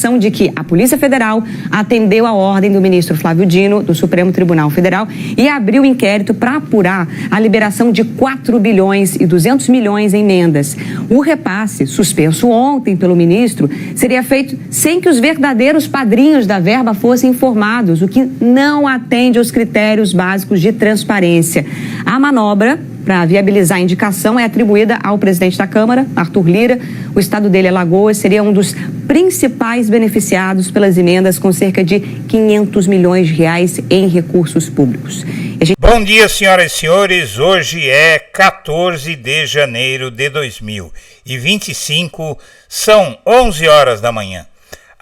informação de que a Polícia Federal atendeu a ordem do ministro Flávio Dino, do Supremo Tribunal Federal, e abriu inquérito para apurar a liberação de 4 bilhões e 200 milhões em emendas. O repasse, suspenso ontem pelo ministro, seria feito sem que os verdadeiros padrinhos da verba fossem informados, o que não atende aos critérios básicos de transparência. A manobra para viabilizar a indicação é atribuída ao presidente da Câmara, Arthur Lira. O estado dele, Alagoas, seria um dos principais beneficiados pelas emendas, com cerca de 500 milhões de reais em recursos públicos. Bom dia, senhoras e senhores. Hoje é 14 de janeiro de 2025, são 11 horas da manhã.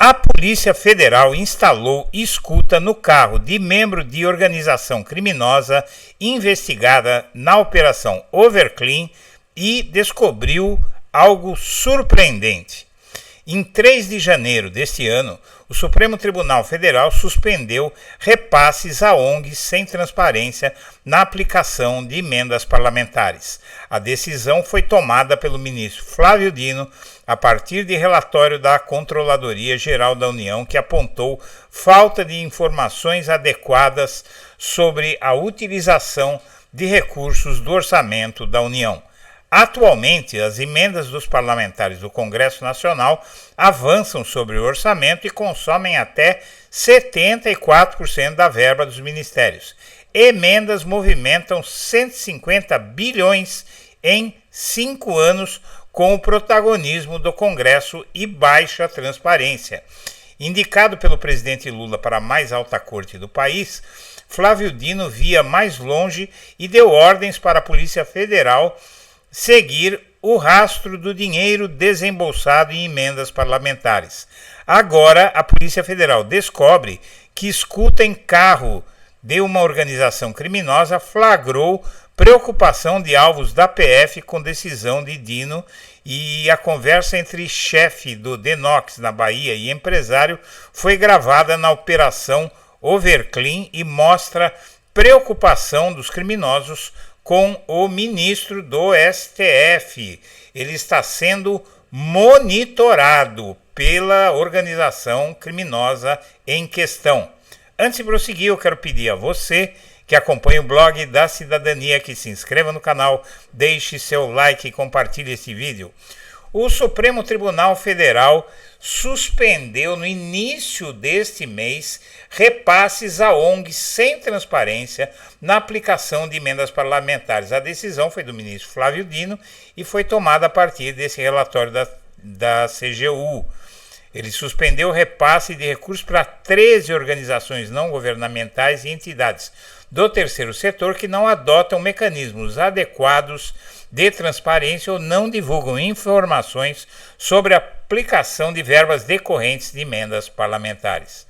A Polícia Federal instalou escuta no carro de membro de organização criminosa investigada na Operação Overclean e descobriu algo surpreendente. Em 3 de janeiro deste ano, o Supremo Tribunal Federal suspendeu repasses a ONGs sem transparência na aplicação de emendas parlamentares. A decisão foi tomada pelo ministro Flávio Dino a partir de relatório da Controladoria Geral da União, que apontou falta de informações adequadas sobre a utilização de recursos do orçamento da União. Atualmente, as emendas dos parlamentares do Congresso Nacional avançam sobre o orçamento e consomem até 74% da verba dos ministérios. Emendas movimentam 150 bilhões em 5 anos, com o protagonismo do Congresso e baixa transparência. Indicado pelo presidente Lula para a mais alta corte do país, Flávio Dino via mais longe e deu ordens para a Polícia Federal seguir o rastro do dinheiro desembolsado em emendas parlamentares. Agora, a Polícia Federal descobre que escuta em carro de uma organização criminosa flagrou preocupação de alvos da PF com decisão de Dino, e a conversa entre chefe do Denox na Bahia e empresário foi gravada na Operação Overclean e mostra preocupação dos criminosos com o ministro do STF. Ele está sendo monitorado pela organização criminosa em questão. Antes de prosseguir, eu quero pedir a você que acompanha o blog da Cidadania que se inscreva no canal, deixe seu like e compartilhe esse vídeo. O Supremo Tribunal Federal suspendeu no início deste mês repasses a ONGs sem transparência na aplicação de emendas parlamentares. A decisão foi do ministro Flávio Dino e foi tomada a partir desse relatório da CGU. Ele suspendeu o repasse de recursos para 13 organizações não governamentais e entidades do terceiro setor que não adotam mecanismos adequados de transparência ou não divulgam informações sobre a aplicação de verbas decorrentes de emendas parlamentares.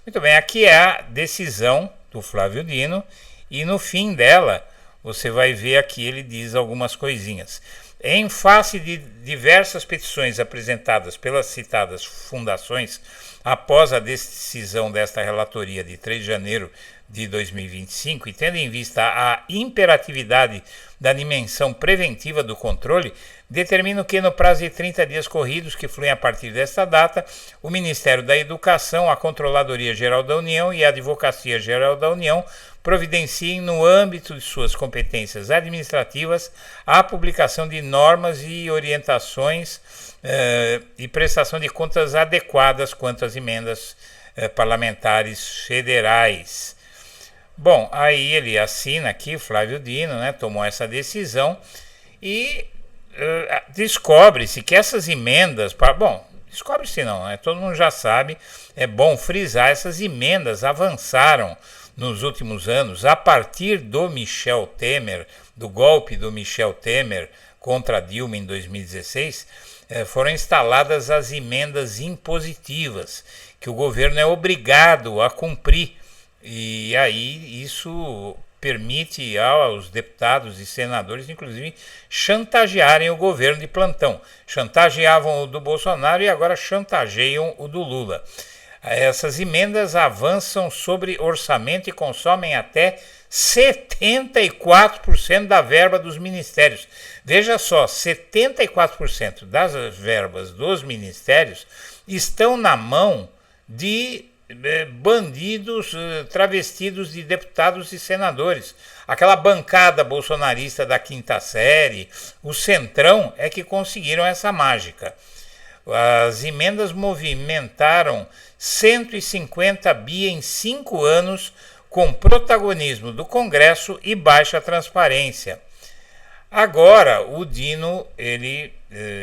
Muito bem, aqui é a decisão do Flávio Dino e no fim dela você vai ver aqui ele diz algumas coisinhas. Em face de diversas petições apresentadas pelas citadas fundações após a decisão desta relatoria de 3 de janeiro de 2025 e tendo em vista a imperatividade da dimensão preventiva do controle, determino que no prazo de 30 dias corridos que fluem a partir desta data, o Ministério da Educação, a Controladoria Geral da União e a Advocacia Geral da União providenciem, no âmbito de suas competências administrativas, a publicação de normas e orientações e prestação de contas adequadas quanto às emendas parlamentares federais. Bom, aí ele assina aqui, Flávio Dino, né, tomou essa decisão e descobre-se que essas emendas, descobre-se não, né, todo mundo já sabe, é bom frisar, essas emendas avançaram nos últimos anos, a partir do Michel Temer, do golpe do Michel Temer contra Dilma em 2016, foram instaladas as emendas impositivas, que o governo é obrigado a cumprir. E aí isso permite aos deputados e senadores, inclusive, chantagearem o governo de plantão. Chantageavam o do Bolsonaro e agora chantageiam o do Lula. Essas emendas avançam sobre orçamento e consomem até 74% da verba dos ministérios. Veja só, 74% das verbas dos ministérios estão na mão de bandidos travestidos de deputados e senadores. Aquela bancada bolsonarista da quinta série, o Centrão, é que conseguiram essa mágica. As emendas movimentaram 150 bi em 5 anos, com protagonismo do Congresso e baixa transparência. Agora, o Dino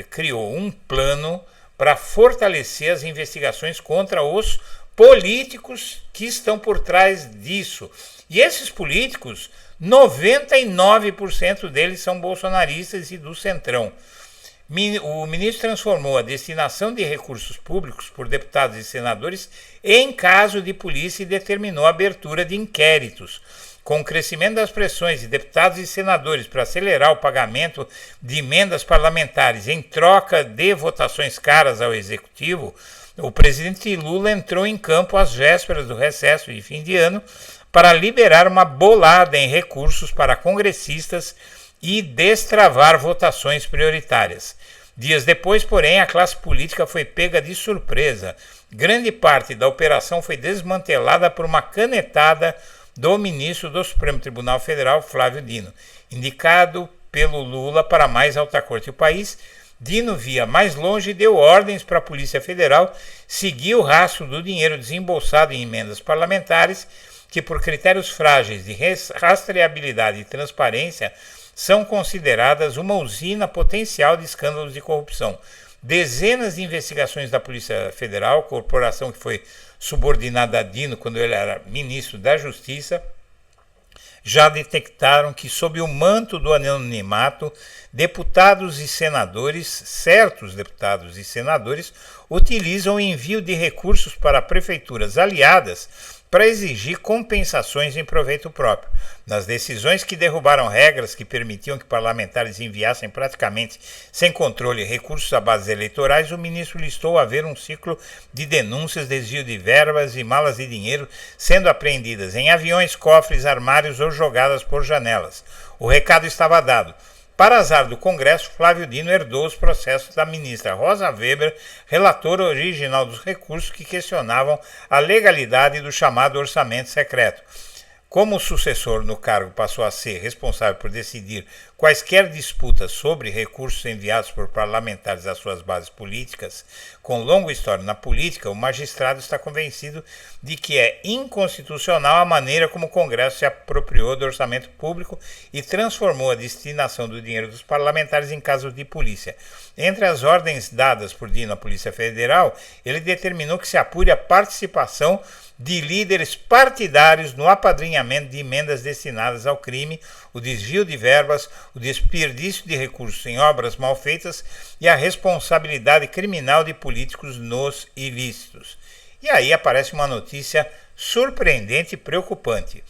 criou um plano para fortalecer as investigações contra os políticos que estão por trás disso. E esses políticos, 99% deles são bolsonaristas e do Centrão. O ministro transformou a destinação de recursos públicos por deputados e senadores em caso de polícia e determinou a abertura de inquéritos. Com o crescimento das pressões de deputados e senadores para acelerar o pagamento de emendas parlamentares em troca de votações caras ao Executivo, o presidente Lula entrou em campo às vésperas do recesso de fim de ano para liberar uma bolada em recursos para congressistas e destravar votações prioritárias. Dias depois, porém, a classe política foi pega de surpresa. Grande parte da operação foi desmantelada por uma canetada do ministro do Supremo Tribunal Federal, Flávio Dino. Indicado pelo Lula para a mais alta corte do país, Dino via mais longe e deu ordens para a Polícia Federal seguir o rastro do dinheiro desembolsado em emendas parlamentares, que por critérios frágeis de rastreabilidade e transparência são consideradas uma usina potencial de escândalos de corrupção. Dezenas de investigações da Polícia Federal, corporação que foi subordinada a Dino quando ele era ministro da Justiça, já detectaram que, sob o manto do anonimato, deputados e senadores, certos deputados e senadores, utilizam o envio de recursos para prefeituras aliadas para exigir compensações em proveito próprio. Nas decisões que derrubaram regras que permitiam que parlamentares enviassem praticamente sem controle recursos a bases eleitorais, o ministro listou haver um ciclo de denúncias, desvio de verbas e malas de dinheiro sendo apreendidas em aviões, cofres, armários ou jogadas por janelas. O recado estava dado. Para azar do Congresso, Flávio Dino herdou os processos da ministra Rosa Weber, relatora original dos recursos que questionavam a legalidade do chamado orçamento secreto. Como o sucessor no cargo passou a ser responsável por decidir quaisquer disputas sobre recursos enviados por parlamentares às suas bases políticas, com longa história na política, o magistrado está convencido de que é inconstitucional a maneira como o Congresso se apropriou do orçamento público e transformou a destinação do dinheiro dos parlamentares em casos de polícia. Entre as ordens dadas por Dino à Polícia Federal, ele determinou que se apure a participação de líderes partidários no apadrinhamento de emendas destinadas ao crime, o desvio de verbas, o desperdício de recursos em obras mal feitas e a responsabilidade criminal de políticos nos ilícitos. E aí aparece uma notícia surpreendente e preocupante.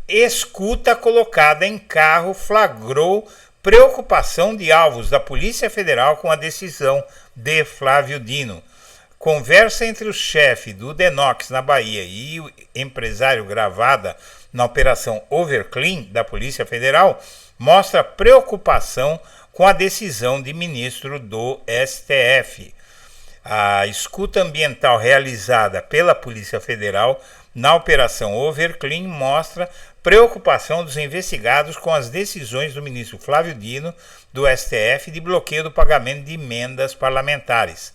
Escuta colocada em carro flagrou preocupação de alvos da Polícia Federal com a decisão de Flávio Dino. Conversa entre o chefe do Denox na Bahia e o empresário gravada na Operação Overclean da Polícia Federal mostra preocupação com a decisão de ministro do STF. A escuta ambiental realizada pela Polícia Federal na Operação Overclean mostra preocupação dos investigados com as decisões do ministro Flávio Dino do STF de bloqueio do pagamento de emendas parlamentares.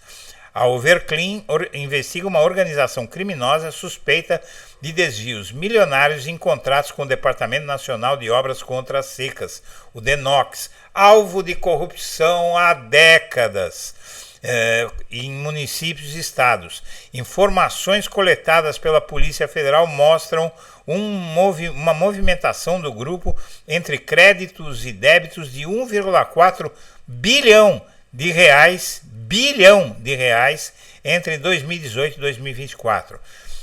A Overclean investiga uma organização criminosa suspeita de desvios milionários em contratos com o Departamento Nacional de Obras contra as Secas, o DENOX, alvo de corrupção há décadas em municípios e estados. Informações coletadas pela Polícia Federal mostram uma movimentação do grupo entre créditos e débitos de 1,4 bilhão de reais entre 2018 e 2024.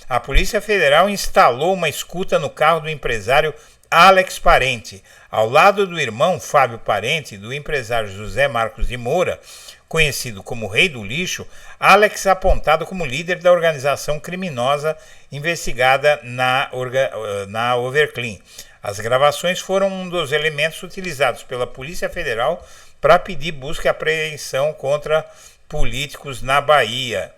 A Polícia Federal instalou uma escuta no carro do empresário Alex Parente, ao lado do irmão Fábio Parente, do empresário José Marcos de Moura, conhecido como Rei do Lixo. Alex é apontado como líder da organização criminosa investigada na Overclean. As gravações foram um dos elementos utilizados pela Polícia Federal para pedir busca e apreensão contra políticos na Bahia.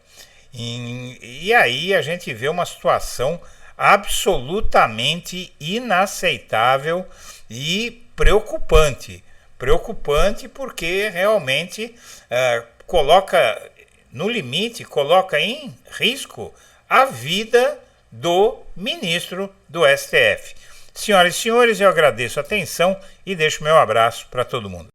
E aí a gente vê uma situação absolutamente inaceitável e preocupante. Preocupante porque realmente coloca no limite, coloca em risco a vida do ministro do STF. Senhoras e senhores, eu agradeço a atenção e deixo meu abraço para todo mundo.